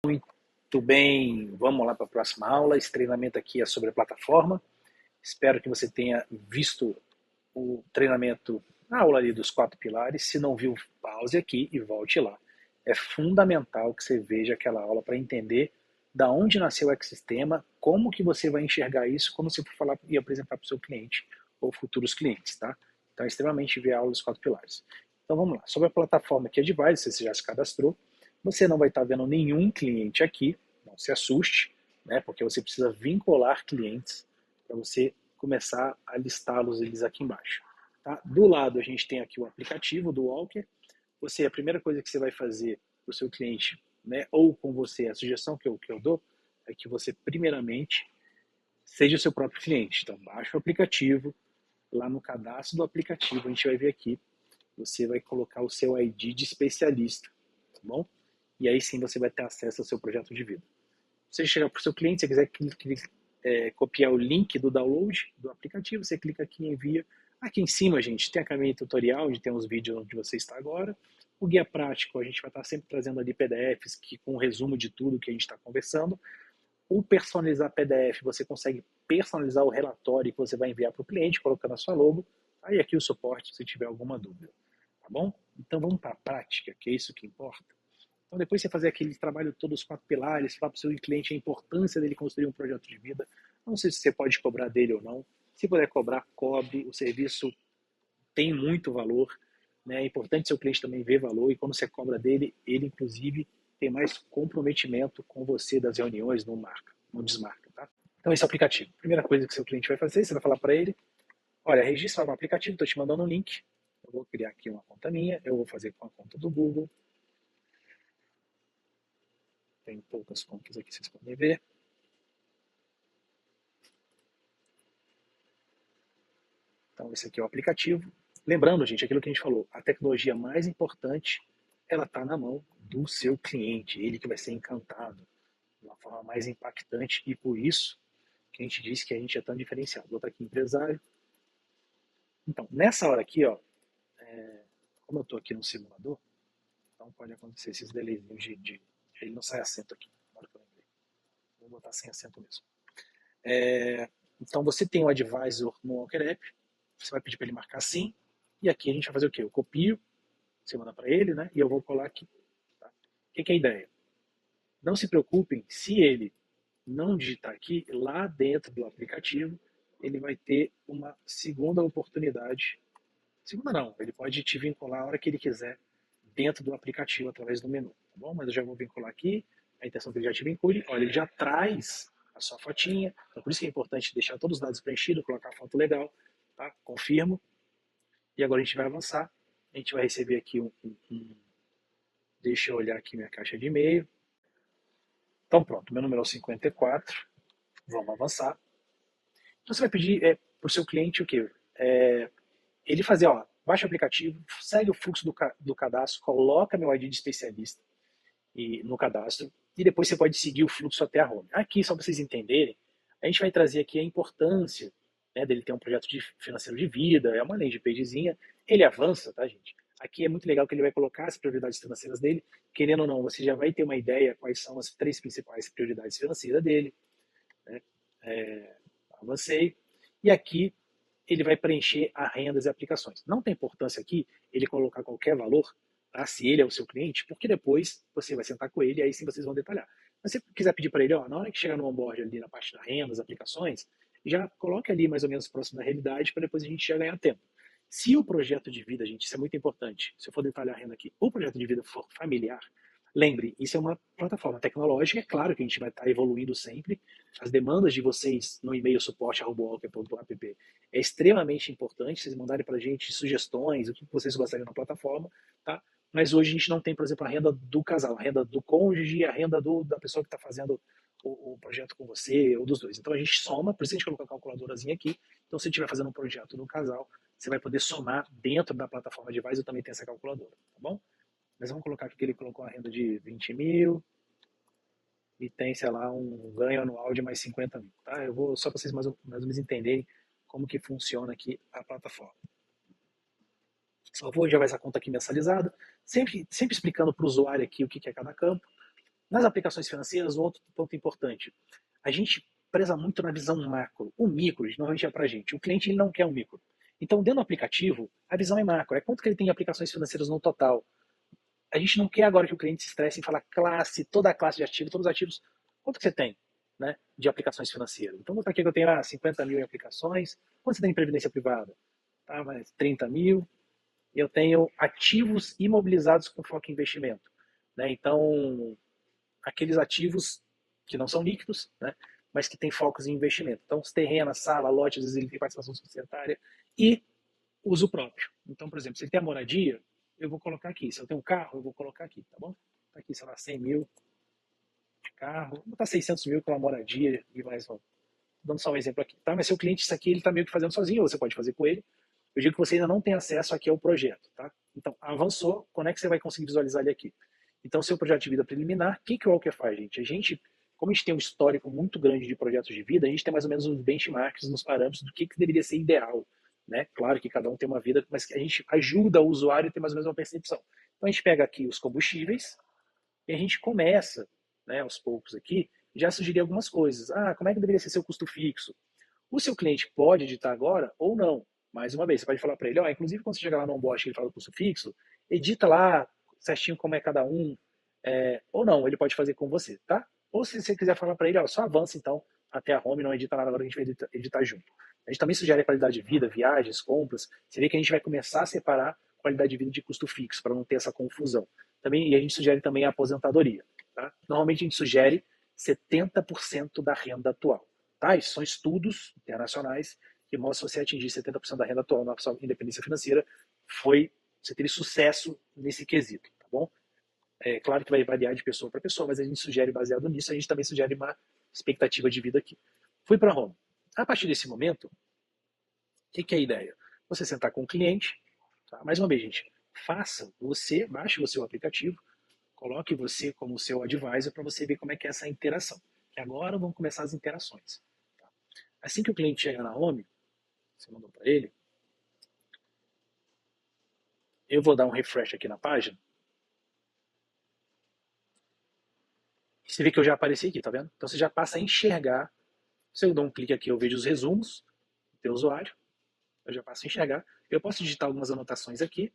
Muito bem, vamos lá para a próxima aula. Esse treinamento aqui é sobre a plataforma. Espero que você tenha visto o treinamento, a aula ali dos 4 pilares. Se não viu, pause aqui e volte lá. É fundamental que você veja aquela aula para entender da onde nasceu o ecossistema, como que você vai enxergar isso quando você for falar e apresentar para o seu cliente ou futuros clientes, tá? Então é extremamente ver a aula dos 4 pilares. Então vamos lá. Sobre a plataforma que é Advice, você já se cadastrou. Você não vai estar vendo nenhum cliente aqui, não se assuste, né? Porque você precisa vincular clientes para você começar a listá-los eles aqui embaixo. Tá? Do lado a gente tem aqui o aplicativo do Walker. A primeira coisa que você vai fazer para o seu cliente, né, ou com você, a sugestão que eu dou é que você primeiramente seja o seu próprio cliente. Então baixa o aplicativo, lá no cadastro do aplicativo a gente vai ver aqui, você vai colocar o seu ID de especialista, tá bom? E aí sim você vai ter acesso ao seu projeto de vida. Se você chegar para o seu cliente, se você quiser copiar o link do download do aplicativo, você clica aqui e envia. Aqui em cima, gente, tem a caminha tutorial, onde tem os vídeos onde você está agora. O guia prático, a gente vai estar sempre trazendo ali PDFs com um resumo de tudo que a gente está conversando. O personalizar PDF, você consegue personalizar o relatório que você vai enviar para o cliente, colocando a sua logo. Aí aqui o suporte, se tiver alguma dúvida. Tá bom? Então vamos para a prática, que é isso que importa. Então, depois você fazer aquele trabalho todos os 4 pilares, falar para o seu cliente a importância dele construir um projeto de vida. Não sei se você pode cobrar dele ou não. Se puder cobrar, cobre. O serviço tem muito valor. Né? É importante seu cliente também ver valor. E quando você cobra dele, ele, inclusive, tem mais comprometimento com você das reuniões, não desmarca. Tá? Então, esse é o aplicativo. Primeira coisa que seu cliente vai fazer, você vai falar para ele, olha, registra no aplicativo, estou te mandando um link. Eu vou criar aqui uma conta minha, eu vou fazer com a conta do Google. Tem poucas contas aqui, vocês podem ver. Então, esse aqui é o aplicativo. Lembrando, gente, aquilo que a gente falou, a tecnologia mais importante, ela está na mão do seu cliente, ele que vai ser encantado de uma forma mais impactante e por isso que a gente diz que a gente é tão diferenciado. Outro aqui, empresário. Então, nessa hora aqui, ó, como eu estou aqui no simulador, então pode acontecer esses delayzinhos ele não sai acento aqui, na hora que eu lembrei. Vou botar sem acento mesmo. Então, você tem o advisor no Walker App, você vai pedir para ele marcar sim, e aqui a gente vai fazer o quê? Eu copio, você manda para ele, né? E eu vou colar aqui. Tá? O que é a ideia? Não se preocupem se ele não digitar aqui, lá dentro do aplicativo, ele vai ter uma segunda oportunidade. Segunda não, ele pode te vincular a hora que ele quiser dentro do aplicativo através do menu, tá bom? Mas eu já vou vincular aqui, a intenção é que ele já te vincule. Olha, ele já traz a sua fotinha, então por isso que é importante deixar todos os dados preenchidos, colocar a foto legal, tá? Confirmo. E agora a gente vai avançar. A gente vai receber aqui deixa eu olhar aqui minha caixa de e-mail. Então pronto, meu número é o 54. Vamos avançar. Então você vai pedir para o seu cliente o quê? Ele fazer, ó, baixa o aplicativo, segue o fluxo do cadastro, coloca meu ID de especialista no cadastro e depois você pode seguir o fluxo até a home. Aqui, só para vocês entenderem, a gente vai trazer aqui a importância, né, dele ter um projeto financeiro de vida, é uma landing pagezinha, ele avança, tá, gente? Aqui é muito legal que ele vai colocar as prioridades financeiras dele, querendo ou não, você já vai ter uma ideia quais são as 3 principais prioridades financeiras dele, né? Avancei, e aqui ele vai preencher a rendas e aplicações. Não tem importância aqui ele colocar qualquer valor, tá? Se ele é o seu cliente, porque depois você vai sentar com ele e aí sim vocês vão detalhar. Mas se você quiser pedir para ele, ó, na hora que chegar no onboard ali na parte da rendas, aplicações, já coloque ali mais ou menos próximo da realidade para depois a gente já ganhar tempo. Se o projeto de vida, gente, isso é muito importante, se eu for detalhar a renda aqui, o projeto de vida for familiar, lembre, isso é uma plataforma tecnológica, é claro que a gente vai estar evoluindo sempre. As demandas de vocês no e-mail suporte@walker.app é extremamente importante, vocês mandarem para a gente sugestões, o que vocês gostariam na plataforma, tá? Mas hoje a gente não tem, por exemplo, a renda do casal, a renda do cônjuge, a renda da pessoa que está fazendo o projeto com você, ou dos dois. Então a gente soma, por isso a gente colocou a calculadorazinha aqui. Então se você estiver fazendo um projeto do casal, você vai poder somar dentro da plataforma de Advisor, também tem essa calculadora, tá bom? Mas vamos colocar aqui que ele colocou a renda de 20 mil e tem, sei lá, um ganho anual de mais 50 mil. Tá? Eu vou só para vocês mais ou menos entenderem como que funciona aqui a plataforma. Salvou, já vai essa conta aqui mensalizada, sempre explicando para o usuário aqui o que é cada campo. Nas aplicações financeiras, outro ponto importante, a gente preza muito na visão macro. O micro, normalmente é para a gente. O cliente ele não quer um micro. Então, dentro do aplicativo, a visão é macro. É quanto que ele tem de aplicações financeiras no total. A gente não quer agora que o cliente se estresse em falar classe, toda a classe de ativos, todos os ativos. Quanto que você tem, né, de aplicações financeiras? Então, vou botar aqui que eu tenho 50 mil em aplicações. Quanto você tem em previdência privada? Tá, mais 30 mil. E eu tenho ativos imobilizados com foco em investimento. Né? Então, aqueles ativos que não são líquidos, né, mas que têm focos em investimento. Então, os terrenos, sala, lotes, às vezes ele tem participação societária e uso próprio. Então, por exemplo, se ele tem a moradia, eu vou colocar aqui. Se eu tenho um carro, eu vou colocar aqui, tá bom? Tá aqui, sei lá, 100 mil de carro. Vou botar 600 mil pela moradia e mais, vamos dando só um exemplo aqui, tá? Mas seu cliente, isso aqui, ele está meio que fazendo sozinho, ou você pode fazer com ele. Eu digo que você ainda não tem acesso aqui ao projeto, tá? Então, avançou, quando é que você vai conseguir visualizar ele aqui? Então, seu projeto de vida preliminar, o que o Walker faz, gente? Como a gente tem um histórico muito grande de projetos de vida, a gente tem mais ou menos uns benchmarks, nos parâmetros do que deveria ser ideal, né? Claro que cada um tem uma vida, mas a gente ajuda o usuário a ter mais ou menos uma percepção. Então, a gente pega aqui os combustíveis e a gente começa, né, aos poucos aqui, já sugerir algumas coisas. Ah, como é que deveria ser seu custo fixo? O seu cliente pode editar agora ou não. Mais uma vez, você pode falar para ele, ó, inclusive quando você chegar lá no onboard que ele fala do custo fixo, edita lá certinho como é cada um, ou não, ele pode fazer com você, tá? Ou se você quiser falar para ele, ó, só avança então até a home, não edita nada agora, a gente vai editar junto. A gente também sugere a qualidade de vida, viagens, compras. Você vê que a gente vai começar a separar qualidade de vida de custo fixo, para não ter essa confusão. Também, e a gente sugere também a aposentadoria. Tá? Normalmente a gente sugere 70% da renda atual. Tá? Isso são estudos internacionais que mostram que você atingir 70% da renda atual na sua independência financeira, você teve sucesso nesse quesito, tá bom? É claro que vai variar de pessoa para pessoa, mas a gente sugere, baseado nisso, a gente também sugere uma expectativa de vida aqui. Fui para home. A partir desse momento, o que é a ideia? Você sentar com o cliente, tá? Mais uma vez, gente, baixe o seu aplicativo, coloque você como seu advisor para você ver como é que é essa interação. Que agora vão começar as interações. Tá? Assim que o cliente chega na home, você mandou para ele, eu vou dar um refresh aqui na página. E você vê que eu já apareci aqui, tá vendo? Então você já passa a enxergar. Se eu dou um clique aqui, eu vejo os resumos do teu usuário. Eu já passo a enxergar. Eu posso digitar algumas anotações aqui.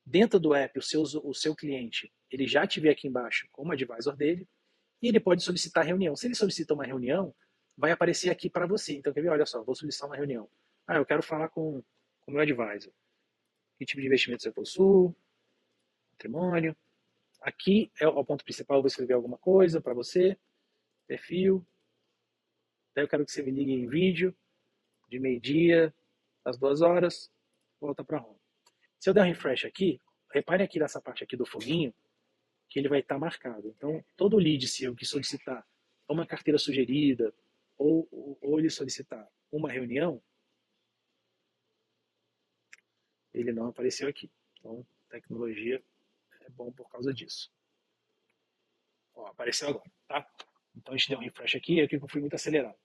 Dentro do app, o seu cliente, ele já tiver aqui embaixo como advisor dele, e ele pode solicitar reunião. Se ele solicita uma reunião, vai aparecer aqui para você. Então, quer ver? Olha só, vou solicitar uma reunião. Ah, eu quero falar com o meu advisor. Que tipo de investimento você possui? Patrimônio. Aqui é o ponto principal, eu vou escrever alguma coisa para você. Perfil. Daí eu quero que você me ligue em vídeo, de meio-dia, às 2 horas. Volta para home. Se eu der um refresh aqui, repare aqui nessa parte aqui do foguinho, que ele vai estar marcado. Então, todo lead seu que solicitar uma carteira sugerida ou ele solicitar uma reunião, ele não apareceu aqui. Então, tecnologia é bom por causa disso. Ó, apareceu agora, tá? Então, a gente deu um refresh aqui, aqui eu fui muito acelerado.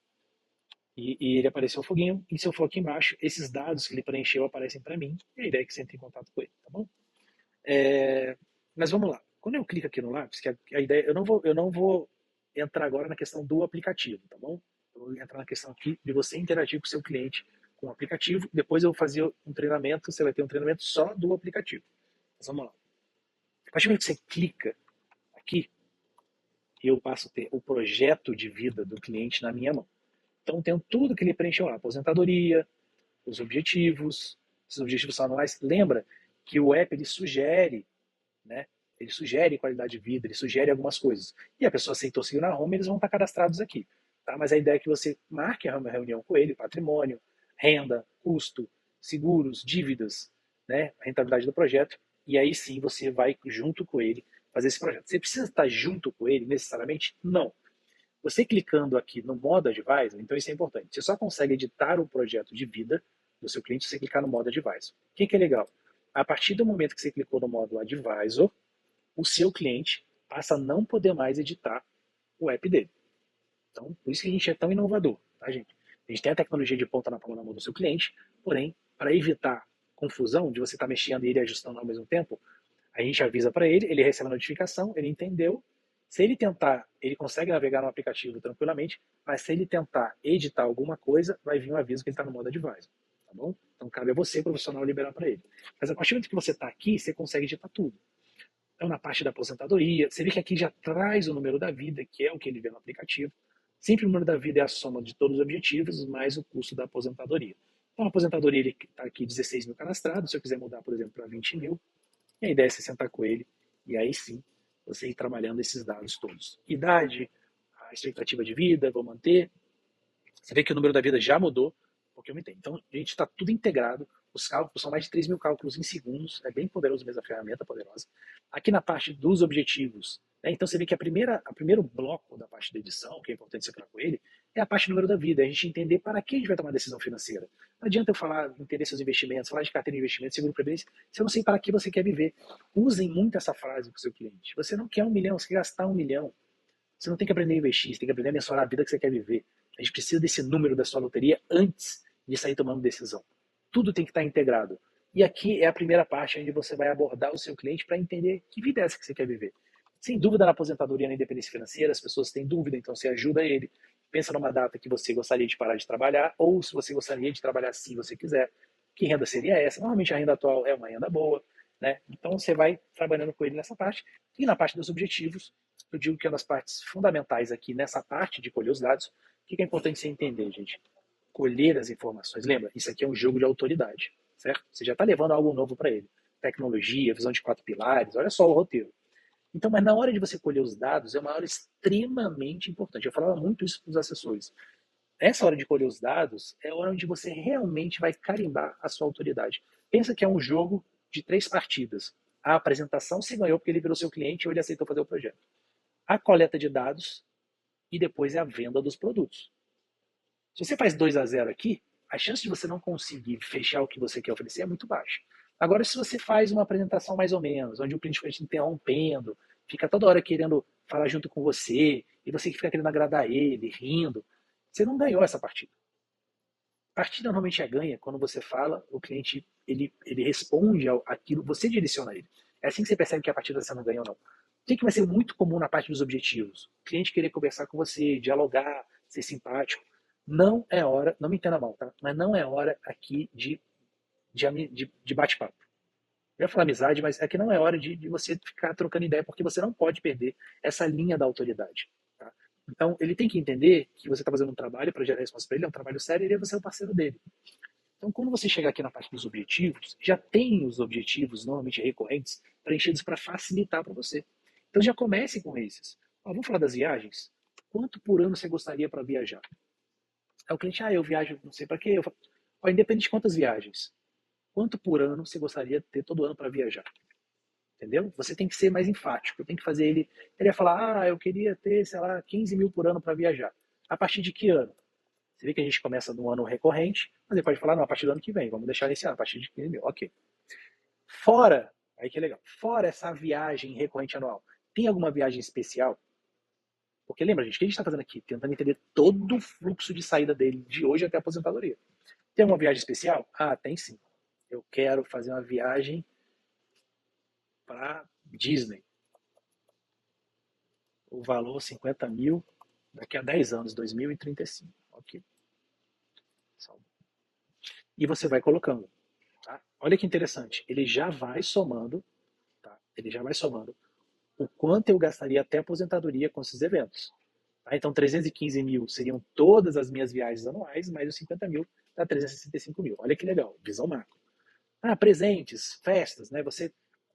E ele apareceu o foguinho, e se eu for aqui embaixo, esses dados que ele preencheu aparecem para mim, e a ideia é que você entre em contato com ele, tá bom? Mas vamos lá. Quando eu clico aqui no lápis, que a ideia, eu não vou entrar agora na questão do aplicativo, tá bom? Eu vou entrar na questão aqui de você interagir com o seu cliente com o aplicativo. Depois eu vou fazer um treinamento, você vai ter um treinamento só do aplicativo. Mas vamos lá. A partir do momento que você clica aqui, eu passo a ter o projeto de vida do cliente na minha mão. Então, tenho tudo que ele preencheu lá: aposentadoria, os objetivos, esses objetivos anuais. Lembra que o app ele sugere, né? Ele sugere qualidade de vida, ele sugere algumas coisas. E a pessoa aceitou seguir na home, eles vão estar cadastrados aqui. Tá? Mas a ideia é que você marque uma reunião com ele: patrimônio, renda, custo, seguros, dívidas, né? A rentabilidade do projeto. E aí sim você vai junto com ele fazer esse projeto. Você precisa estar junto com ele necessariamente? Não. Você clicando aqui no modo advisor, então isso é importante. Você só consegue editar o projeto de vida do seu cliente se você clicar no modo advisor. O que é legal? A partir do momento que você clicou no modo advisor, o seu cliente passa a não poder mais editar o app dele. Então, por isso que a gente é tão inovador, tá, gente? A gente tem a tecnologia de ponta na palma da mão do seu cliente, porém, para evitar confusão de você estar mexendo e ele ajustando ao mesmo tempo, a gente avisa para ele, ele recebe a notificação, ele entendeu, Se ele tentar, ele consegue navegar no aplicativo tranquilamente, mas se ele tentar editar alguma coisa, vai vir um aviso que ele está no modo advisor, tá bom? Então cabe a você, profissional, liberar para ele. Mas a partir do momento que você está aqui, você consegue editar tudo. Então, na parte da aposentadoria, você vê que aqui já traz o número da vida, que é o que ele vê no aplicativo. Sempre o número da vida é a soma de todos os objetivos, mais o custo da aposentadoria. Então, a aposentadoria, ele está aqui 16 mil cadastrados. Se eu quiser mudar, por exemplo, para 20 mil, e a ideia é você sentar com ele, e aí sim, você ir trabalhando esses dados todos. Idade, a expectativa de vida, vou manter. Você vê que o número da vida já mudou, porque eu me entendo. Então, a gente está tudo integrado. Os cálculos são mais de 3 mil cálculos em segundos. É bem poderoso mesmo, a ferramenta poderosa. Aqui na parte dos objetivos, né, então você vê que o primeiro bloco da parte da edição, que é importante você falar com ele, é a parte do número da vida. É a gente entender para que a gente vai tomar decisão financeira. Não adianta eu falar, entender seus investimentos, falar de carteira de investimento, seguro previdência, se eu não sei para que você quer viver. Usem muito essa frase com o seu cliente. Você não quer 1 milhão, você quer gastar 1 milhão. Você não tem que aprender a investir, você tem que aprender a mensurar a vida que você quer viver. A gente precisa desse número da sua loteria antes de sair tomando decisão. Tudo tem que estar integrado. E aqui é a primeira parte onde você vai abordar o seu cliente para entender que vida é essa que você quer viver. Sem dúvida, na aposentadoria, na independência financeira, as pessoas têm dúvida, então você ajuda ele. Pensa numa data que você gostaria de parar de trabalhar, ou se você gostaria de trabalhar se você quiser. Que renda seria essa? Normalmente a renda atual é uma renda boa, né? Então você vai trabalhando com ele nessa parte. E na parte dos objetivos, eu digo que é uma das partes fundamentais aqui nessa parte de colher os dados. O que é importante você entender, gente? Colher as informações. Lembra, isso aqui é um jogo de autoridade, certo? Você já está levando algo novo para ele. Tecnologia, visão de 4 pilares, olha só o roteiro. Então, mas na hora de você colher os dados, é uma hora extremamente importante. Eu falava muito isso para os assessores. Essa hora de colher os dados é a hora onde você realmente vai carimbar a sua autoridade. Pensa que é um jogo de 3 partidas. A apresentação se ganhou porque ele virou seu cliente ou ele aceitou fazer o projeto. A coleta de dados e depois é a venda dos produtos. Se você faz 2-0 aqui, a chance de você não conseguir fechar o que você quer oferecer é muito baixa. Agora, se você faz uma apresentação mais ou menos, onde o cliente fica te interrompendo, fica toda hora querendo falar junto com você, e você fica querendo agradar ele, rindo, você não ganhou essa partida. A partida normalmente é ganha quando você fala, o cliente ele responde aquilo, você direciona ele. É assim que você percebe que a partida você não ganhou ou não. O que vai ser muito comum na parte dos objetivos? O cliente querer conversar com você, dialogar, ser simpático. Não é hora, não me entenda mal, tá? Mas não é hora aqui de bate-papo. Eu ia falar amizade, mas é que não é hora de você ficar trocando ideia, porque você não pode perder essa linha da autoridade. Tá? Então, ele tem que entender que você está fazendo um trabalho para gerar resposta para ele, é um trabalho sério, e você é o parceiro dele. Então, quando você chegar aqui na parte dos objetivos, já tem os objetivos normalmente recorrentes preenchidos para facilitar para você. Então, já comece com esses. Vamos falar das viagens? Quanto por ano você gostaria para viajar? Aí o cliente, eu viajo não sei para quê. Eu falo, independente de quantas viagens, quanto por ano você gostaria de ter todo ano para viajar? Entendeu? Você tem que ser mais enfático, tem que fazer ele. Ele ia falar, eu queria ter, sei lá, 15 mil por ano para viajar. A partir de que ano? Você vê que a gente começa num ano recorrente, mas ele pode falar, não, a partir do ano que vem, vamos deixar nesse ano, a partir de 15 mil. Ok. Fora, aí que é legal, fora essa viagem recorrente anual, tem alguma viagem especial? Porque lembra, gente, o que a gente está fazendo aqui? Tentando entender todo o fluxo de saída dele de hoje até a aposentadoria. Tem alguma viagem especial? Tem sim. Eu quero fazer uma viagem para Disney. O valor 50 mil daqui a 10 anos, 2035. Ok. E você vai colocando. Tá? Olha que interessante. Ele já vai somando, tá? Ele já vai somando o quanto eu gastaria até a aposentadoria com esses eventos. Tá? Então, 315 mil seriam todas as minhas viagens anuais, mais os 50 mil dá 365 mil. Olha que legal, visão macro. Presentes, festas, né?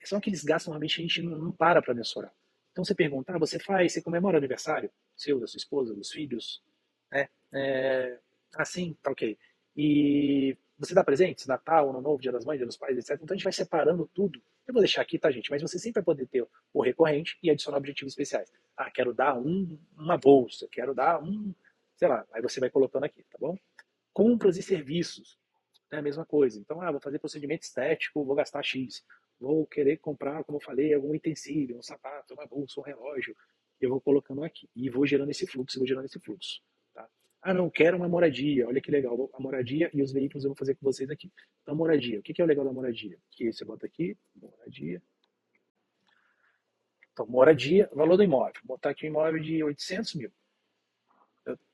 São aqueles gastos normalmente a gente não para mensurar. Então você pergunta, você comemora o aniversário seu, da sua esposa, dos filhos, né? Assim, tá ok. E você dá presentes, Natal, Ano Novo, Dia das Mães, Dia dos Pais, etc. Então a gente vai separando tudo. Eu vou deixar aqui, tá, gente? Mas você sempre vai poder ter o recorrente e adicionar objetivos especiais. Quero dar uma bolsa, quero dar sei lá, aí você vai colocando aqui, tá bom? Compras e serviços, é a mesma coisa. Então, vou fazer procedimento estético, vou gastar X. Vou querer comprar, como eu falei, algum utensílio, um sapato, uma bolsa, um relógio. Eu vou colocando aqui. E vou gerando esse fluxo, vou gerando esse fluxo. Tá? Não, quero uma moradia. Olha que legal. A moradia e os veículos eu vou fazer com vocês aqui. Então, moradia. O que é o legal da moradia? Que você bota aqui, moradia. Então, moradia, valor do imóvel. Vou botar aqui um imóvel de 800 mil.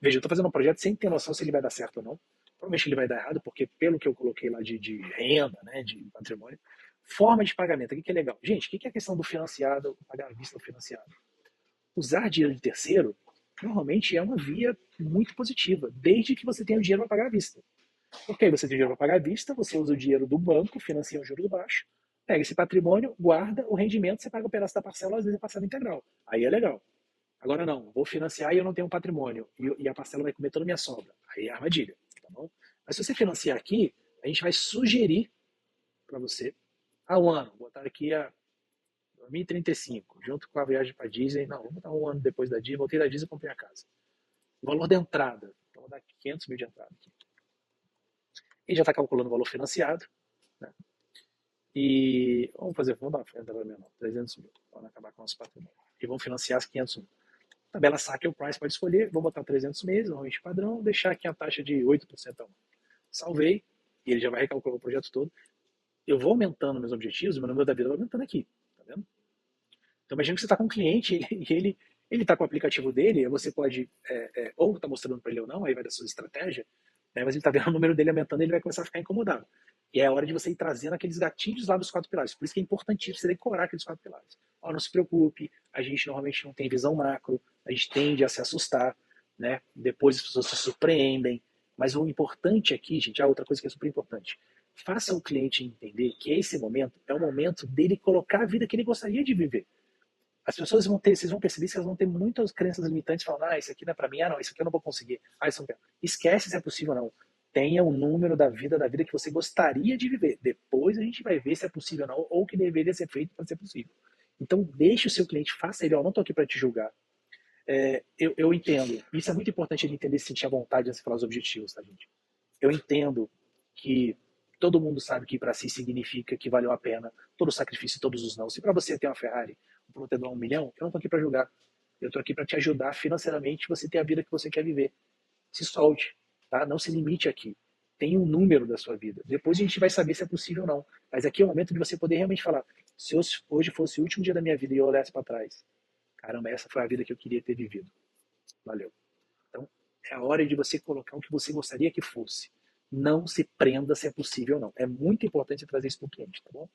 Veja, eu estou fazendo um projeto sem ter noção se ele vai dar certo ou não. Provavelmente ele vai dar errado, porque pelo que eu coloquei lá de renda, né, de patrimônio, forma de pagamento, o que é legal? Gente, o que é a questão do financiado, pagar à vista do financiado? Usar dinheiro de terceiro, normalmente é uma via muito positiva, desde que você tenha o dinheiro para pagar à vista. Porque aí você tem dinheiro para pagar à vista, você usa o dinheiro do banco, financia um juros baixo, pega esse patrimônio, guarda o rendimento, você paga um pedaço da parcela, às vezes é parcela integral. Aí é legal. Agora não, vou financiar e eu não tenho um patrimônio, e a parcela vai comer toda a minha sobra. Aí é armadilha, tá bom? Mas se você financiar aqui, a gente vai sugerir para você a um ano, vou botar aqui a 2035, junto com a viagem para Disney, não, vamos botar um ano depois da Disney, voltei da Disney e comprei a casa. O valor de entrada, então vou dar 500 mil de entrada aqui. E já está calculando o valor financiado, né? E vamos dar uma entrada menor, 300 mil, para não acabar com o nosso patrimônio. E vamos financiar as 500 mil. Tabela saque o price pode escolher, vou botar 300 meses, normalmente padrão, deixar aqui a taxa de 8% ao ano. Salvei, e ele já vai recalcular o projeto todo. Eu vou aumentando meus objetivos, meu número da vida vai aumentando aqui, tá vendo? Então imagina que você está com um cliente e ele está com o aplicativo dele, você pode, ou está mostrando para ele ou não, aí vai da sua estratégia, né, mas ele está vendo o número dele aumentando e ele vai começar a ficar incomodado. E é a hora de você ir trazendo aqueles gatilhos lá dos 4 pilares. Por isso que é importantíssimo você decorar aqueles 4 pilares. Ó, não se preocupe, a gente normalmente não tem visão macro, a gente tende a se assustar, né? Depois as pessoas se surpreendem. Mas o importante aqui, gente, outra coisa que é super importante. Faça o cliente entender que esse momento é o momento dele colocar a vida que ele gostaria de viver. As pessoas vocês vão perceber que elas vão ter muitas crenças limitantes, falando, isso aqui não é para mim, não, isso aqui eu não vou conseguir, isso não quero. Esquece se é possível ou não. Tenha o número da vida que você gostaria de viver. Depois a gente vai ver se é possível ou não, ou o que deveria ser feito para ser possível. Então, deixe o seu cliente, faça ele, não estou aqui para te julgar. Eu entendo, isso é muito importante ele entender, se sentir à vontade de falar os objetivos, tá, gente? Eu entendo que todo mundo sabe que para si significa que valeu a pena todo o sacrifício, todos os não. Se para você ter uma Ferrari, um protetor 1 milhão, eu não estou aqui para julgar. Eu estou aqui para te ajudar financeiramente você ter a vida que você quer viver. Se solte, tá? Não se limite aqui. Tem um número da sua vida. Depois a gente vai saber se é possível ou não. Mas aqui é o momento de você poder realmente falar: se hoje fosse o último dia da minha vida e eu olhasse para trás, caramba, essa foi a vida que eu queria ter vivido. Valeu. Então, é a hora de você colocar o que você gostaria que fosse. Não se prenda se é possível ou não. É muito importante trazer isso para o cliente, tá bom?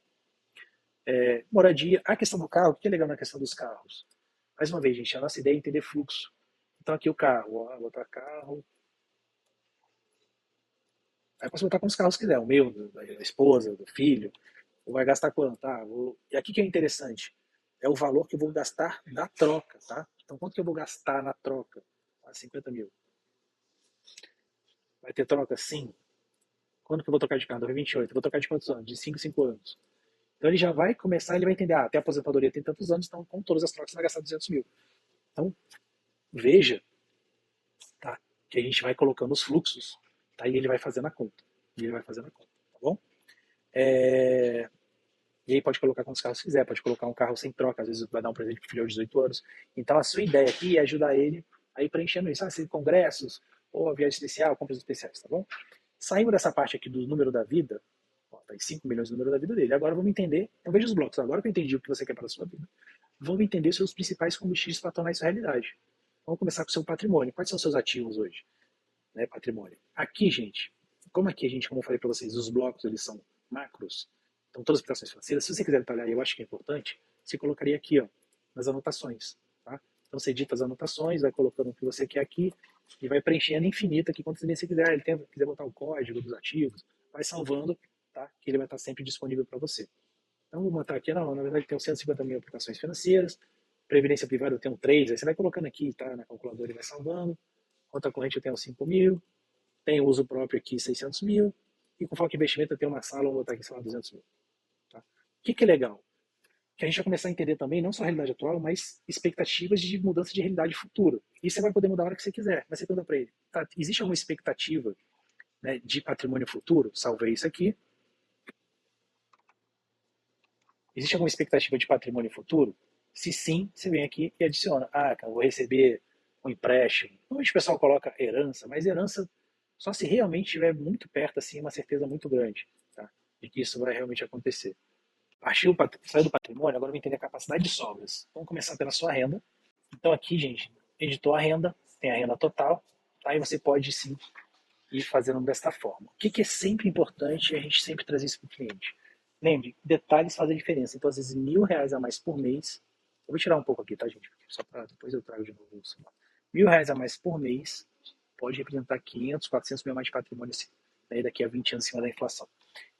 Moradia. A questão do carro, o que é legal na questão dos carros? Mais uma vez, gente, a nossa ideia é entender fluxo. Então, aqui o carro, vou botar carro. Aí posso botar quantos carros quiser, o meu, da esposa, do filho. Ou vai gastar quanto? E aqui que é interessante, é o valor que eu vou gastar na troca, tá? Então, quanto que eu vou gastar na troca? 50 mil. Vai ter troca? Sim. Quando que eu vou trocar de carro? 2028. Eu vou trocar de quantos anos? De 5 em 5 anos. Então ele já vai começar, ele vai entender, até a aposentadoria tem tantos anos, então com todas as trocas você vai gastar 200 mil. Então, veja, tá? Que a gente vai colocando os fluxos, tá? E ele vai fazendo a conta. Tá bom? E aí pode colocar quantos carros quiser, pode colocar um carro sem troca, às vezes vai dar um presente pro filho aos 18 anos. Então a sua ideia aqui é ajudar ele a ir preenchendo isso. Se congressos, ou a viagem especial, compras especiais, tá bom? Saindo dessa parte aqui do número da vida, tá em 5 milhões do número da vida dele. Agora vamos entender, então veja os blocos, agora que eu entendi o que você quer para a sua vida, vamos entender os seus principais combustíveis para tornar isso realidade. Vamos começar com o seu patrimônio. Quais são os seus ativos hoje? Né, patrimônio. Aqui, gente, como eu falei para vocês, os blocos eles são macros, então todas as aplicações financeiras, se você quiser detalhar, eu acho que é importante, você colocaria aqui, nas anotações, tá? Então você edita as anotações, vai colocando o que você quer aqui e vai preenchendo infinito aqui quantas vezes você quiser. Ele quiser botar o código dos ativos, vai salvando, tá? Que ele vai estar sempre disponível para você. Então vou botar aqui, na verdade tem 150 mil aplicações financeiras, previdência privada eu tenho 3, aí você vai colocando aqui, tá? Na calculadora e vai salvando. Conta corrente eu tenho 5 mil, tenho uso próprio aqui 600 mil, e com foco em investimento eu tenho uma sala, vou botar aqui, sei lá, 200 mil. Tá? O que é legal? Que a gente vai começar a entender também, não só a realidade atual, mas expectativas de mudança de realidade futura. E você vai poder mudar a hora que você quiser. Mas você pergunta para ele, tá, existe alguma expectativa, né, de patrimônio futuro? Salvei isso aqui. Existe alguma expectativa de patrimônio futuro? Se sim, você vem aqui e adiciona. Cara, eu vou receber um empréstimo. Normalmente o pessoal coloca herança, mas herança só se realmente estiver muito perto, assim, uma certeza muito grande, tá? De que isso vai realmente acontecer. Saiu do patrimônio, agora eu vou entender a capacidade de sobras. Vamos começar pela sua renda. Então aqui, gente, editou a renda, tem a renda total, tá? E você pode sim ir fazendo desta forma. O que é sempre importante é a gente sempre trazer isso para o cliente. Lembre, detalhes fazem diferença. Então, às vezes, R$ 1.000 a mais por mês. Eu vou tirar um pouco aqui, tá, gente? Só para depois eu trago de novo isso. R$ 1.000 a mais por mês pode representar 500, 400 mil mais de patrimônio né, daqui a 20 anos em cima da inflação.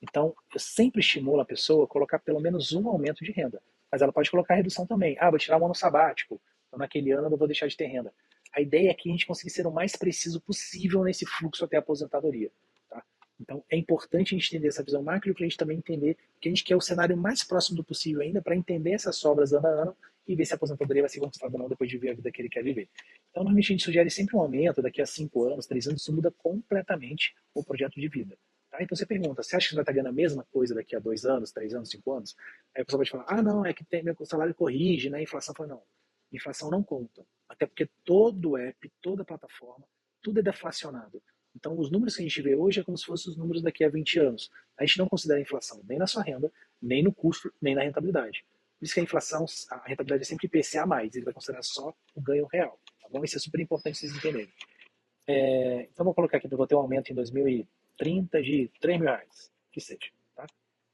Então, eu sempre estimulo a pessoa a colocar pelo menos um aumento de renda. Mas ela pode colocar redução também. Ah, vou tirar um ano sabático. Então, naquele ano eu não vou deixar de ter renda. A ideia é que a gente consiga ser o mais preciso possível nesse fluxo até a aposentadoria. Tá? Então, é importante a gente entender essa visão macro e o cliente também entender que a gente quer o cenário mais próximo do possível ainda para entender essas sobras ano a ano e ver se a aposentadoria vai ser conquistada ou não depois de ver a vida que ele quer viver. Então, normalmente a gente sugere sempre um aumento, daqui a 5 anos, 3 anos, isso muda completamente o projeto de vida. Tá? Então você pergunta, você acha que você vai estar ganhando a mesma coisa daqui a 2 anos, 3 anos, 5 anos? Aí a pessoa vai te falar, ah, não, é que meu salário corrige, né? A inflação fala, não. Inflação não conta. Até porque todo app, toda plataforma, tudo é deflacionado. Então, os números que a gente vê hoje é como se fossem os números daqui a 20 anos. A gente não considera a inflação nem na sua renda, nem no custo, nem na rentabilidade. Por isso que a inflação, a rentabilidade é sempre IPCA+, ele vai considerar só o ganho real. Tá bom? Isso é super importante vocês entenderem. Então, vou colocar aqui, eu vou ter um aumento em 2030 de R$ 3.000, que seja. Tá?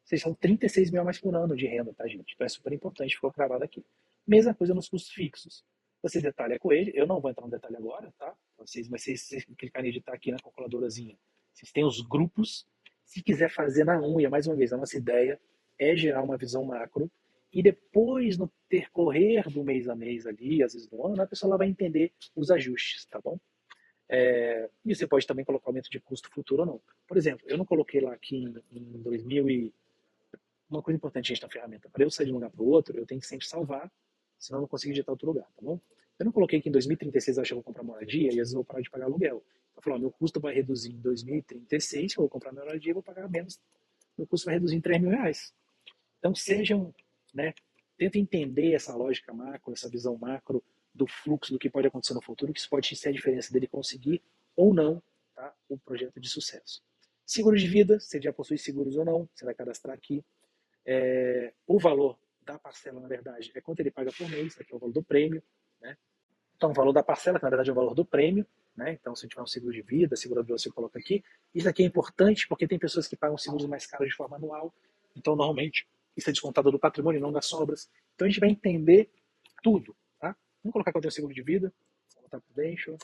Vocês são 36 mil a mais por ano de renda, tá, gente? Então é super importante, ficou gravado aqui. Mesma coisa nos custos fixos. Você detalha com ele, eu não vou entrar no detalhe agora, tá? Mas vocês clicarem em editar aqui na calculadorazinha. Vocês têm os grupos. Se quiser fazer na unha, mais uma vez, a nossa ideia é gerar uma visão macro e depois, no percorrer do mês a mês ali, às vezes do ano, a pessoa vai entender os ajustes, tá bom? E você pode também colocar aumento de custo futuro ou não. Por exemplo, eu não coloquei lá aqui em 2000 e uma coisa importante, gente, na ferramenta. Para eu sair de um lugar para o outro, eu tenho que sempre salvar, senão eu não consigo digitar outro lugar, tá bom? Eu não coloquei que em 2036 eu acho que eu vou comprar moradia e às vezes eu vou parar de pagar aluguel. Eu falo, meu custo vai reduzir em 2036, se eu vou comprar minha moradia, eu vou pagar menos. Meu custo vai reduzir em R$ 3.000. Então, sejam, né, tentem entender essa lógica macro, essa visão macro do fluxo do que pode acontecer no futuro, que isso pode ser a diferença dele conseguir ou não, tá, o projeto de sucesso. Seguro de vida, você já possui seguros ou não, você vai cadastrar aqui. O valor da parcela, na verdade, é quanto ele paga por mês, aqui é o valor do prêmio, né? Então, o valor da parcela, que na verdade é o valor do prêmio, né? Então, se tiver um seguro de vida, segurador, você coloca aqui. Isso aqui é importante porque tem pessoas que pagam seguros mais caros de forma anual, então, normalmente, isso é descontado do patrimônio, não das sobras. Então, a gente vai entender tudo, tá? Vamos colocar que eu tenho seguro de vida, vou botar Prudential.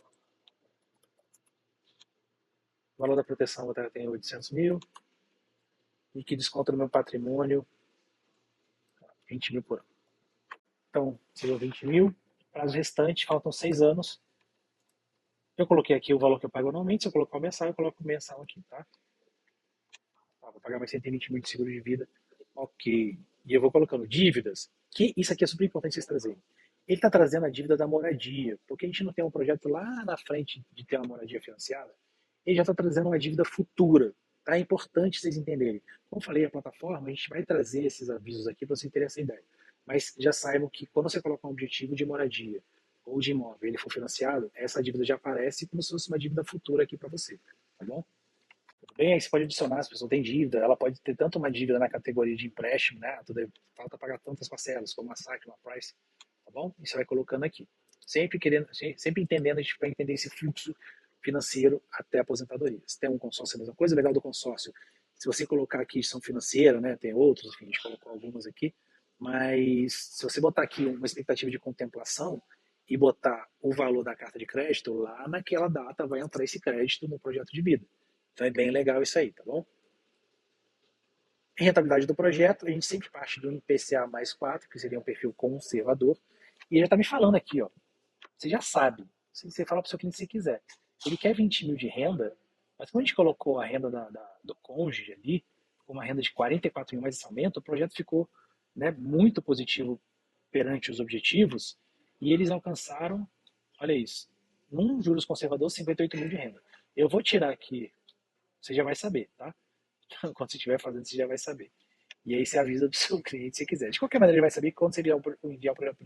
O valor da proteção, vou botar que eu tenho 800 mil, e que desconta no meu patrimônio 20 mil por ano. Então, seriam 20 mil. Prazo restante, faltam 6 anos. Eu coloquei aqui o valor que eu pago anualmente. Se eu colocar o mensal, eu coloco o mensal aqui, tá? Vou pagar mais 120 mil de seguro de vida. Ok. E eu vou colocando dívidas, que isso aqui é super importante vocês trazerem. Ele está trazendo a dívida da moradia, porque a gente não tem um projeto lá na frente de ter uma moradia financiada. Ele já está trazendo uma dívida futura. Tá? É importante vocês entenderem. Como eu falei, a plataforma, a gente vai trazer esses avisos aqui para vocês terem essa ideia. Mas já saibam que quando você colocar um objetivo de moradia ou de imóvel, ele for financiado, essa dívida já aparece como se fosse uma dívida futura aqui para você. Tá bom? Tudo bem? Aí você pode adicionar, se a pessoa tem dívida, ela pode ter tanto uma dívida na categoria de empréstimo, né? Falta pagar tantas parcelas, como a saque, uma price, tá bom? E você vai colocando aqui. Sempre querendo, sempre entendendo, a gente vai entender esse fluxo financeiro até a aposentadoria. Se tem um consórcio, é a mesma coisa. Legal do consórcio, se você colocar aqui instituição financeira, né? Tem outros, enfim, a gente colocou algumas aqui, mas se você botar aqui uma expectativa de contemplação e botar o valor da carta de crédito, lá naquela data vai entrar esse crédito no projeto de vida. Então é bem legal isso aí, tá bom? Em rentabilidade do projeto, a gente sempre parte do IPCA mais 4, que seria um perfil conservador. E ele já está me falando aqui, ó. Você já sabe. Você fala para o seu cliente se quiser. Ele quer 20 mil de renda, mas quando a gente colocou a renda do cônjuge ali, com uma renda de 44 mil mais esse aumento, o projeto ficou, né, muito positivo perante os objetivos e eles alcançaram, olha isso, num juros conservador, 58 mil de renda. Eu vou tirar aqui, você já vai saber, tá? Quando você estiver fazendo, você já vai saber. E aí você avisa do seu cliente se quiser. De qualquer maneira, ele vai saber que quando você enviar um projeto.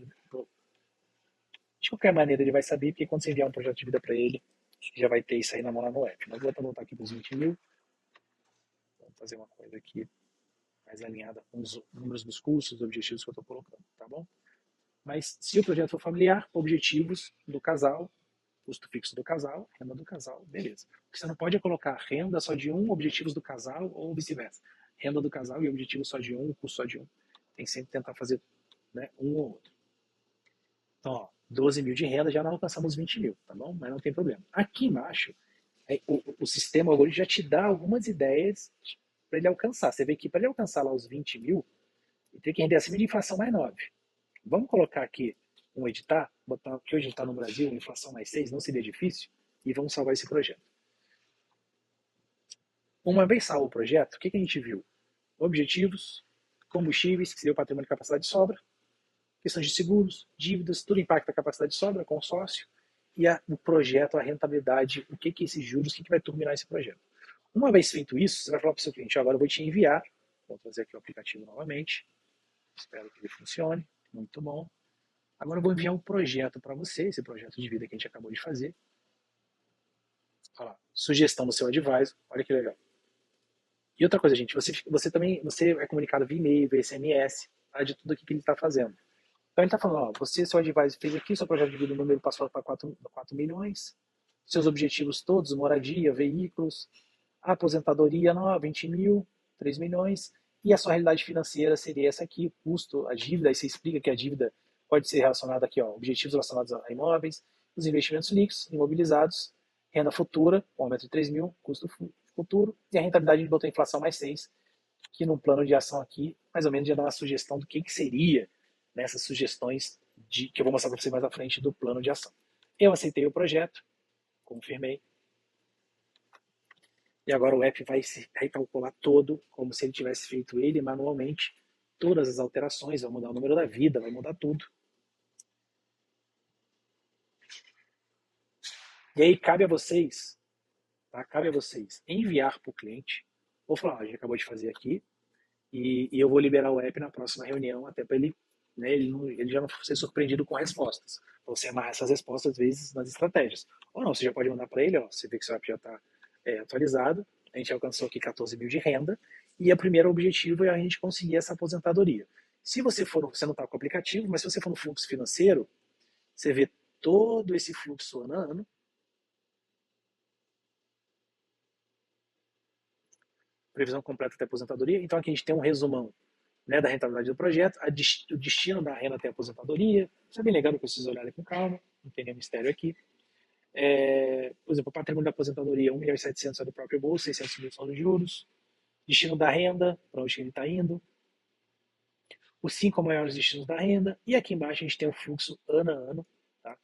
De qualquer maneira, ele vai saber, porque quando você enviar um projeto de vida para ele, já vai ter isso aí na mão lá no app. Mas vou voltar aqui para os 20 mil. Vamos fazer uma coisa aqui. mais alinhada com os números dos custos, dos objetivos que eu estou colocando, tá bom? Mas se o projeto for familiar, objetivos do casal, custo fixo do casal, renda do casal, beleza. O que você não pode é colocar renda só de um, objetivos do casal ou vice-versa. Renda do casal e objetivo só de um, custo só de um. Tem que sempre tentar fazer, né, um ou outro. Então, ó, 12 mil de renda, já não alcançamos 20 mil, tá bom? Mas não tem problema. Aqui embaixo, o sistema algoritmo já te dá algumas ideias para ele alcançar. Você vê que para ele alcançar lá os 20 mil, ele tem que render acima de inflação mais 9. Vamos colocar aqui um editar, botar que hoje está no Brasil, inflação mais 6, não seria difícil, e vamos salvar esse projeto. Uma vez salvo o projeto, o que a gente viu? Objetivos, combustíveis, que seria o patrimônio de capacidade de sobra, questões de seguros, dívidas, tudo impacta a capacidade de sobra, consórcio, e o projeto, a rentabilidade, o que esses juros, o que vai turbinar esse projeto. Uma vez feito isso, você vai falar para o seu cliente, agora eu vou te enviar, vou trazer aqui o aplicativo novamente, espero que ele funcione, muito bom. Agora eu vou enviar um projeto para você, esse projeto de vida que a gente acabou de fazer. Olha lá, sugestão do seu advisor, olha que legal. E outra coisa, gente, você também é comunicado via e-mail, via SMS, tá, de tudo aqui que ele está fazendo. Então ele está falando, ó, você, seu advisor, fez aqui, seu projeto de vida, o número passou para 4 milhões, seus objetivos todos, moradia, veículos, aposentadoria, não, 20 mil, 3 milhões, e a sua realidade financeira seria essa aqui, o custo, a dívida, aí você explica que a dívida pode ser relacionada aqui, ó, objetivos relacionados a imóveis, os investimentos líquidos, imobilizados, renda futura, um aumento de 3 mil, custo futuro, e a rentabilidade de botar a inflação mais 6, que no plano de ação aqui, mais ou menos já dá uma sugestão do que seria nessas sugestões que eu vou mostrar para você mais à frente do plano de ação. Eu aceitei o projeto, confirmei, e agora o app vai se recalcular todo, como se ele tivesse feito ele manualmente, todas as alterações, vai mudar o número da vida, vai mudar tudo. E aí cabe a vocês, tá? Cabe a vocês enviar para o cliente, ou falar, a gente acabou de fazer aqui, e eu vou liberar o app na próxima reunião, até para ele, né, ele já não ser surpreendido com respostas. Você amarra essas respostas, às vezes, nas estratégias. Ou não, você já pode mandar para ele, ó, você vê que seu app já está atualizado, a gente alcançou aqui 14 mil de renda, e o primeiro objetivo é a gente conseguir essa aposentadoria. Se você não está com o aplicativo, mas se você for no fluxo financeiro, você vê todo esse fluxo ano a ano, previsão completa até aposentadoria. Então aqui a gente tem um resumão, né, da rentabilidade do projeto, o destino da renda até a aposentadoria. Isso é bem legal para vocês olharem com calma, não tem nenhum mistério aqui. Por exemplo, o patrimônio da aposentadoria, 1.700.000 é do próprio bolso, 600 mil são dos juros. Destino da renda, para onde ele está indo. Os 5 maiores destinos da renda. E aqui embaixo a gente tem o fluxo ano a ano, tá?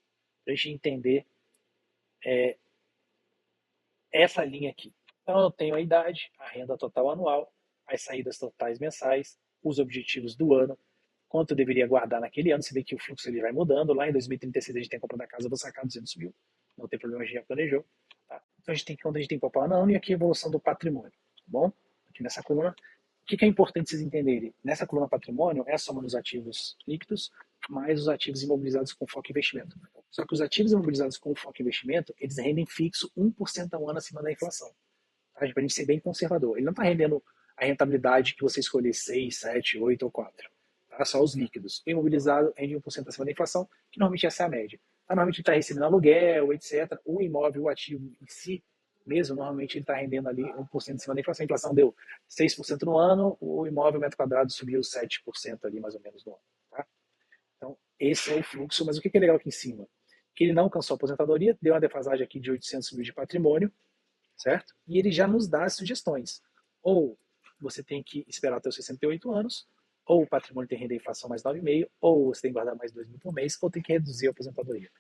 Para a gente entender essa linha aqui. Então eu tenho a idade, a renda total anual, as saídas totais mensais, os objetivos do ano, quanto eu deveria guardar naquele ano. Você vê que o fluxo ele vai mudando. Lá em 2036 a gente tem a compra da casa, eu vou sacar 200 mil. Não tem problema, a gente já planejou. Tá? Então quando a gente tem que poupar ano a ano, e aqui a evolução do patrimônio. Tá bom? Aqui nessa coluna. O que é importante vocês entenderem? Nessa coluna patrimônio é a soma dos ativos líquidos mais os ativos imobilizados com foco em investimento. Só que os ativos imobilizados com foco em investimento, eles rendem fixo 1% ao ano acima da inflação. Tá? Para a gente ser bem conservador. Ele não está rendendo a rentabilidade que você escolher 6, 7, 8 ou 4. Tá? Só os líquidos. O imobilizado rende 1% acima da inflação, que normalmente essa é a média. Tá? Normalmente ele está recebendo aluguel, etc. O imóvel, o ativo em si, mesmo, normalmente ele está rendendo ali 1% acima da inflação. A inflação deu 6% no ano, o imóvel metro quadrado subiu 7% ali mais ou menos no ano. Tá? Então, esse é o fluxo. Mas o que é legal aqui em cima? Que ele não alcançou a aposentadoria, deu uma defasagem aqui de 800 mil de patrimônio, certo? E ele já nos dá as sugestões. Ou você tem que esperar até os 68 anos, ou o patrimônio tem renda e inflação mais 9,5, ou você tem que guardar mais 2 mil por mês, ou tem que reduzir a aposentadoria.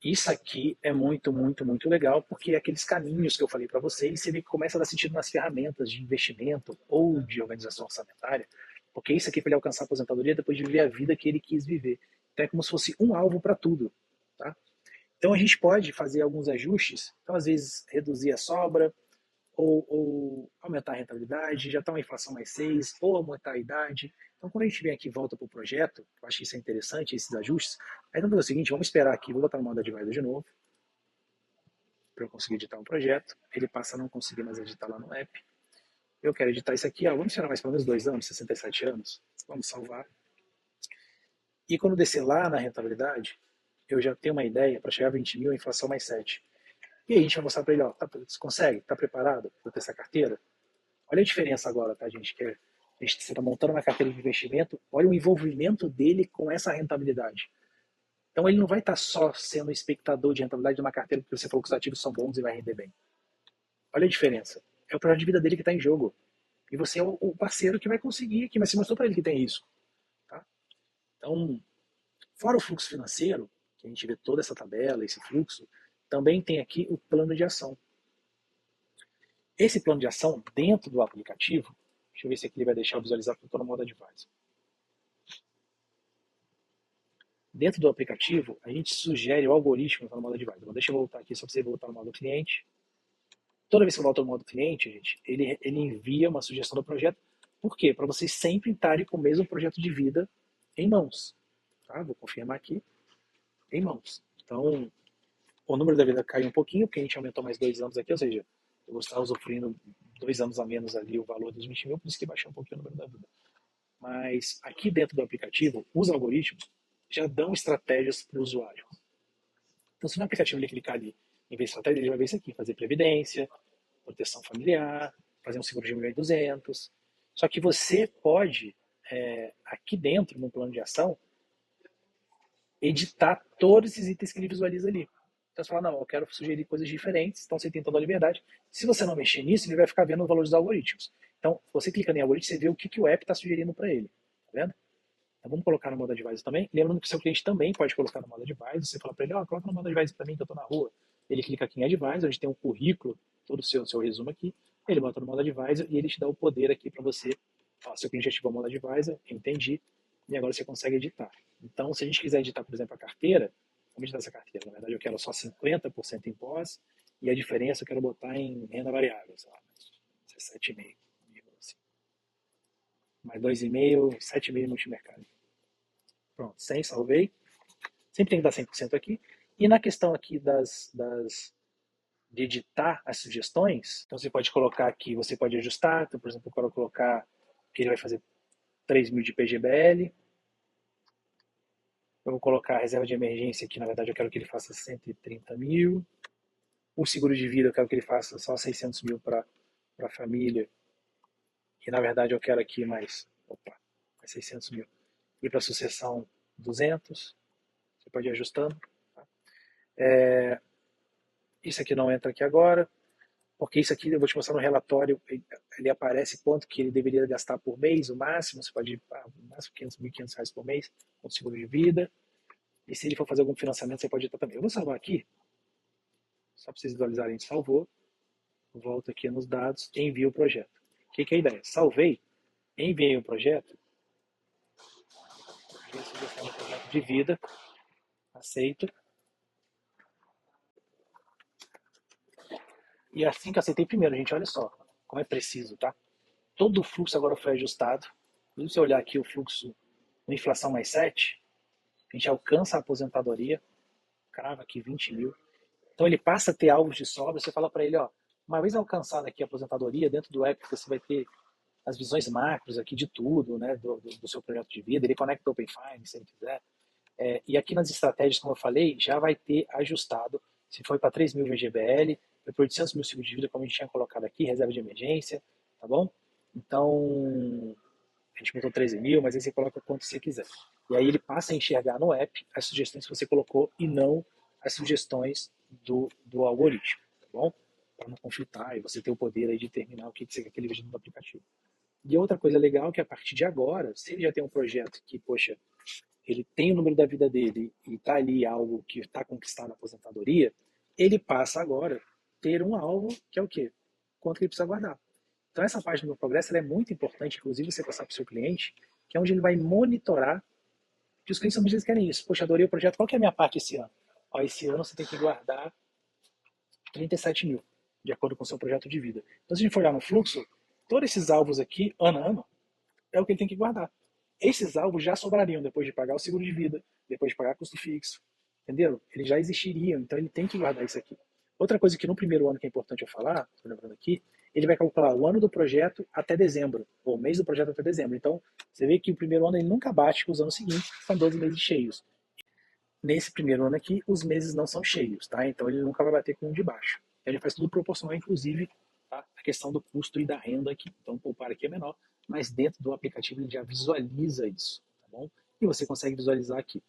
Isso aqui é muito, muito, muito legal, porque é aqueles caminhos que eu falei para vocês, você vê que começa a dar sentido nas ferramentas de investimento ou de organização orçamentária, porque isso aqui para ele alcançar a aposentadoria depois de viver a vida que ele quis viver. Então é como se fosse um alvo para tudo. Tá? Então a gente pode fazer alguns ajustes, então às vezes reduzir a sobra, ou aumentar a rentabilidade, já está uma inflação mais 6, ou aumentar a idade. Então quando a gente vem aqui e volta para o projeto, eu acho que isso é interessante, esses ajustes, aí vamos fazer o seguinte, vamos esperar aqui, vou botar no modo advisor de novo, para eu conseguir editar um projeto, ele passa a não conseguir mais editar lá no app. Eu quero editar isso aqui, vamos tirar mais pelo menos 2 anos, 67 anos, vamos salvar. E quando descer lá na rentabilidade, eu já tenho uma ideia para chegar a 20 mil, a inflação mais 7. E aí a gente vai mostrar para ele, você consegue? Está preparado para ter essa carteira? Olha a diferença agora, tá, gente? Que você está montando uma carteira de investimento, olha o envolvimento dele com essa rentabilidade. Então ele não vai estar só sendo espectador de rentabilidade de uma carteira porque você falou que os ativos são bons e vai render bem. Olha a diferença. É o projeto de vida dele que está em jogo. E você é o parceiro que vai conseguir, que vai se mostrou para ele que tem isso. Tá? Então, fora o fluxo financeiro, que a gente vê toda essa tabela, esse fluxo, também tem aqui o plano de ação. Esse plano de ação, dentro do aplicativo, deixa eu ver se aqui ele vai deixar eu visualizar porque eu estou no modo advisor. Dentro do aplicativo, a gente sugere o algoritmo no modo advisor. Deixa eu voltar aqui só para você voltar no modo cliente. Toda vez que eu volto no modo cliente, gente, ele envia uma sugestão do projeto. Por quê? Para vocês sempre estarem com o mesmo projeto de vida em mãos. Tá? Vou confirmar aqui. Em mãos. Então, o número da vida cai um pouquinho, porque a gente aumentou mais 2 anos aqui, ou seja, eu vou estar usufruindo 2 anos a menos ali o valor dos 20 mil, por isso que baixou um pouquinho o número da vida. Mas aqui dentro do aplicativo, os algoritmos já dão estratégias para o usuário. Então, se no aplicativo ele clicar ali em ver estratégia, ele vai ver isso aqui, fazer previdência, proteção familiar, fazer um seguro de 1.200.000. Só que você pode, aqui dentro, no plano de ação, editar todos esses itens que ele visualiza ali. Então você fala, não, eu quero sugerir coisas diferentes, então você tem toda a liberdade. Se você não mexer nisso, ele vai ficar vendo o valor dos algoritmos. Então, você clica em algoritmo, você vê o que o app está sugerindo para ele. Tá vendo? Então vamos colocar no modo advisor também. Lembrando que o seu cliente também pode colocar no modo advisor. Você fala para ele, coloca no modo advisor para mim que eu estou na rua. Ele clica aqui em advisor, a gente tem um currículo, todo o seu resumo aqui. Ele bota no modo advisor e ele te dá o poder aqui para você. Seu cliente ativou o modo advisor, entendi, e agora você consegue editar. Então, se a gente quiser editar, por exemplo, a carteira, vamos editar essa carteira. Na verdade, eu quero só 50% em pós e a diferença eu quero botar em renda variável, sei lá, 17,5. Assim. Mais 2,5, 7,5 multimercado. Pronto, 100, salvei. Sempre tem que dar 100% aqui. E na questão aqui de editar as sugestões, então você pode colocar aqui, você pode ajustar. Então, por exemplo, eu quero colocar que ele vai fazer 3 mil de PGBL. Eu vou colocar a reserva de emergência aqui, na verdade eu quero que ele faça 130 mil. O seguro de vida eu quero que ele faça só 600 mil para a família. E na verdade eu quero aqui mais 600 mil. E para sucessão 200. Você pode ir ajustando. Tá? Isso aqui não entra aqui agora, porque isso aqui eu vou te mostrar no relatório, ele aparece quanto que ele deveria gastar por mês, o máximo, você pode ir para o máximo 500, R$1.500 por mês, com seguro de vida. E se ele for fazer algum financiamento, você pode editar também. Eu vou salvar aqui, só para vocês visualizarem, a gente salvou. Volto aqui nos dados e envio o projeto. O que é a ideia? Salvei, enviei o projeto, sugestão do projeto de vida, aceito. E assim que aceitei primeiro, gente, olha só como é preciso, tá? Todo o fluxo agora foi ajustado. Se você olhar aqui o fluxo no inflação mais 7, a gente alcança a aposentadoria, crava aqui 20 mil. Então ele passa a ter alvos de sobra, você fala para ele, uma vez alcançada aqui a aposentadoria, dentro do app você vai ter as visões macros aqui de tudo, né, do seu projeto de vida, ele conecta o Open Finance, se ele quiser. E aqui nas estratégias, como eu falei, já vai ter ajustado, se foi para 3 mil VGBL, foi para 800 mil seguro de vida, como a gente tinha colocado aqui, reserva de emergência, tá bom? Então, a gente botou 13 mil, mas aí você coloca quanto você quiser. E aí ele passa a enxergar no app as sugestões que você colocou e não as sugestões do algoritmo, tá bom? Para não conflitar e você ter o poder aí de determinar o que você quer que ele veja no aplicativo. E outra coisa legal é que a partir de agora, se ele já tem um projeto que, poxa, ele tem o número da vida dele e está ali algo que está conquistado na aposentadoria, ele passa agora a ter um alvo que é o quê? Quanto que ele precisa guardar. Então essa página do progresso é muito importante, inclusive você passar para o seu cliente, que é onde ele vai monitorar que os clientes muitas vezes querem isso. Poxa, adorei o projeto, qual que é a minha parte esse ano? Esse ano você tem que guardar 37 mil, de acordo com o seu projeto de vida. Então se a gente for olhar no fluxo, todos esses alvos aqui, ano a ano, é o que ele tem que guardar. Esses alvos já sobrariam depois de pagar o seguro de vida, depois de pagar custo fixo, entendeu? Eles já existiriam, então ele tem que guardar isso aqui. Outra coisa que no primeiro ano que é importante eu falar, estou lembrando aqui, ele vai calcular o ano do projeto até dezembro, ou o mês do projeto até dezembro. Então, você vê que o primeiro ano ele nunca bate com os anos seguintes, que são 12 meses cheios. Nesse primeiro ano aqui, os meses não são cheios, tá? Então ele nunca vai bater com um de baixo. Ele faz tudo proporcional, inclusive, tá? A questão do custo e da renda aqui. Então, poupar aqui é menor, mas dentro do aplicativo ele já visualiza isso, tá bom? E você consegue visualizar aqui.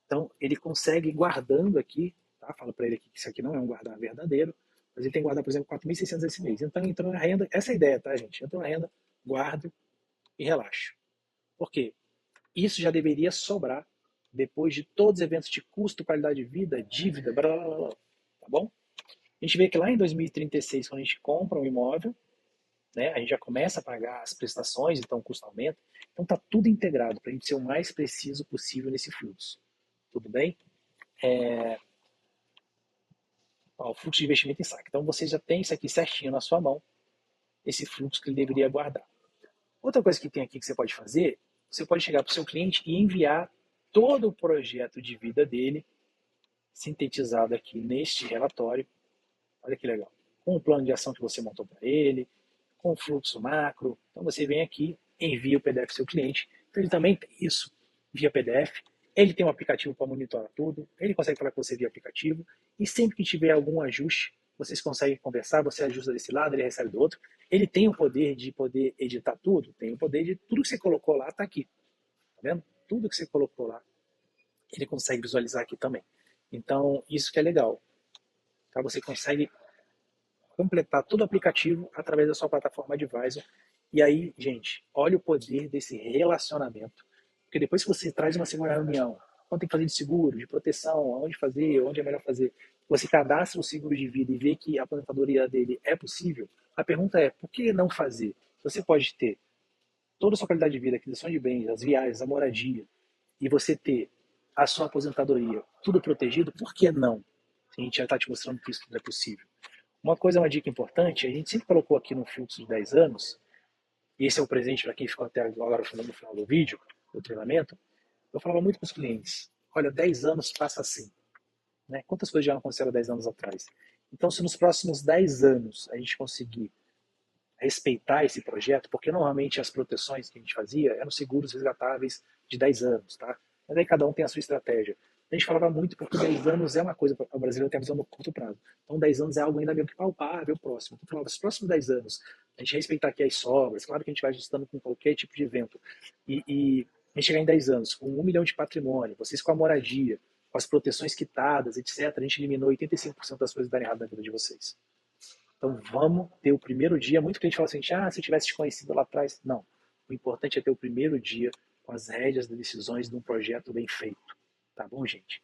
Então, ele consegue guardando aqui, tá? Fala para ele aqui que isso aqui não é um guardar verdadeiro, mas ele tem que guardar, por exemplo, 4.600 esse mês. Então, entrou na renda, essa é a ideia, tá, gente? Entrou na renda, guardo e relaxo. Por quê? Isso já deveria sobrar depois de todos os eventos de custo, qualidade de vida, dívida, blá, blá, blá, tá bom? A gente vê que lá em 2036, quando a gente compra um imóvel, né, a gente já começa a pagar as prestações, então o custo aumenta. Então tá tudo integrado para a gente ser o mais preciso possível nesse fluxo. Tudo bem? O fluxo de investimento em saque. Então você já tem isso aqui certinho na sua mão, esse fluxo que ele deveria guardar. Outra coisa que tem aqui que você pode fazer, você pode chegar para o seu cliente e enviar todo o projeto de vida dele, sintetizado aqui neste relatório. Olha que legal. Com o plano de ação que você montou para ele, com o fluxo macro. Então você vem aqui, envia o PDF ao seu cliente. Então ele também tem isso via PDF. Ele tem um aplicativo para monitorar tudo. Ele consegue falar com você via aplicativo. E sempre que tiver algum ajuste, vocês conseguem conversar, você ajusta desse lado, ele recebe do outro. Ele tem o poder de poder editar tudo, tem o poder de tudo que você colocou lá está aqui. Tá vendo? Tudo que você colocou lá, ele consegue visualizar aqui também. Então, isso que é legal. Tá? Você consegue completar todo o aplicativo através da sua plataforma Advisor. E aí, gente, olha o poder desse relacionamento. Porque depois que você traz uma segunda reunião, quanto tem que fazer de seguro, de proteção, onde fazer, onde é melhor fazer, você cadastra o seguro de vida e vê que a aposentadoria dele é possível, a pergunta é, por que não fazer? Você pode ter toda a sua qualidade de vida, aquisição de bens, as viagens, a moradia, e você ter a sua aposentadoria tudo protegido, por que não? A gente já está te mostrando que isso tudo é possível. Uma dica importante, a gente sempre colocou aqui no fluxo de 10 anos, e esse é o presente para quem ficou até agora no final do vídeo, do treinamento, eu falava muito com os clientes, olha, 10 anos passa assim. Né? Quantas coisas já não aconteceram 10 anos atrás? Então, se nos próximos 10 anos a gente conseguir respeitar esse projeto, porque normalmente as proteções que a gente fazia eram seguros resgatáveis de 10 anos, tá? Mas aí cada um tem a sua estratégia. A gente falava muito porque 10 anos é uma coisa, o brasileiro tem a visão no curto prazo. Então 10 anos é algo ainda meio que palpável, próximo. Então falava, os próximos 10 anos, a gente respeitar aqui as sobras, claro que a gente vai ajustando com qualquer tipo de evento. E a gente chegar em 10 anos com 1 milhão de patrimônio, vocês com a moradia, com as proteções quitadas, etc., a gente eliminou 85% das coisas darem errado na vida de vocês. Então vamos ter o primeiro dia. Muito cliente fala assim, se eu tivesse te conhecido lá atrás. Não. O importante é ter o primeiro dia com as rédeas das decisões de um projeto bem feito. Tá bom, gente?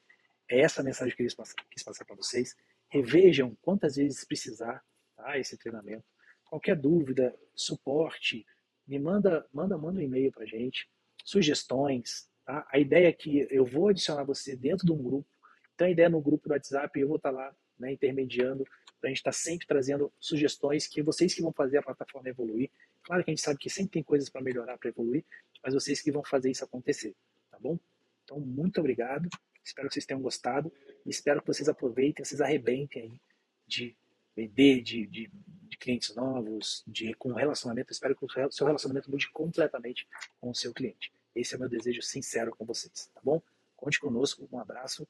É essa a mensagem que eu quis passar para vocês. Revejam quantas vezes precisar, tá, esse treinamento. Qualquer dúvida, suporte, manda um e-mail para a gente. Sugestões. Tá? A ideia é que eu vou adicionar você dentro de um grupo. Então a ideia é no grupo do WhatsApp, eu vou estar lá, né, intermediando, para a gente estar sempre trazendo sugestões que vocês que vão fazer a plataforma evoluir. Claro que a gente sabe que sempre tem coisas para melhorar, para evoluir, mas vocês que vão fazer isso acontecer, tá bom? Então, muito obrigado. Espero que vocês tenham gostado. E espero que vocês aproveitem, vocês arrebentem aí de vender, de clientes novos, com relacionamento. Espero que o seu relacionamento mude completamente com o seu cliente. Esse é o meu desejo sincero com vocês, tá bom? Conte conosco. Um abraço